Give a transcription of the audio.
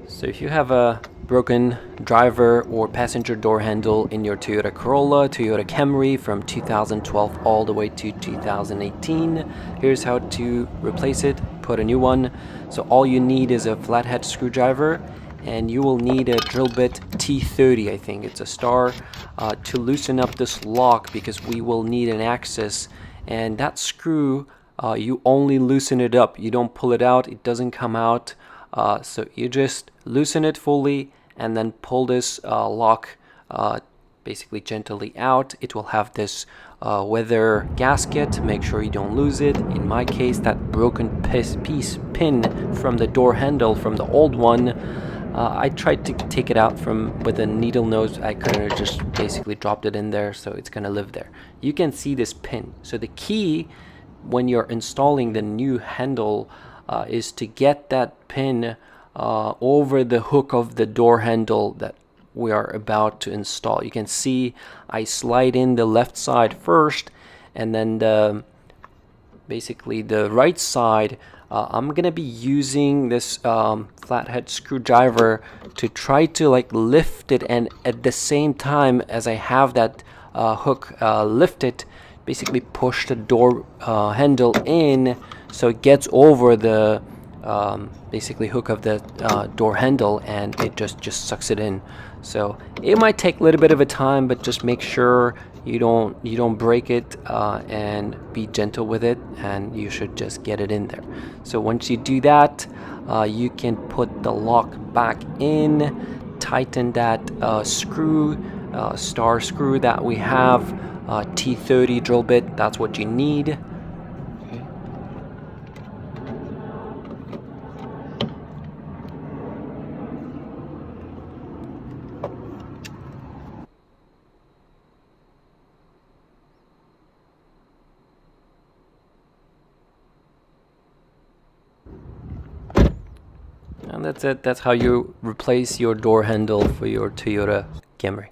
So if you have a broken driver or passenger door handle in your Toyota Corolla, Toyota Camry from 2012 all the way to 2018, here's how to replace it, put a new one. So all you need is a flathead screwdriver, and you will need a drill bit T30, I think it's a star, to loosen up this lock, because we will need an axis, and that screw, you only loosen it up, you don't pull it out, it doesn't come out. So you just loosen it fully and then pull this lock basically gently out. It will have this weather gasket. Make sure you don't lose it. In my case, that broken pin from the door handle from the old one, I tried to take it out with a needle nose. I could have just basically dropped it in there, so it's gonna live there. You can see this pin. So the key when you're installing the new handle is to get that pin over the hook of the door handle that we are about to install. You can see I slide in the left side first, and then basically the right side. I'm gonna be using this flathead screwdriver to try to lift it, and at the same time as I have that hook lifted, basically push the door handle in so it gets over the basically hook of the door handle, and it just sucks it in. So it might take a little bit of a time, but just make sure you don't break it, and be gentle with it, and you should just get it in there. So once you do that, you can put the lock back in, tighten that star screw that we have, T30 drill bit, that's what you need. And that's it. That's how you replace your door handle for your Toyota Camry.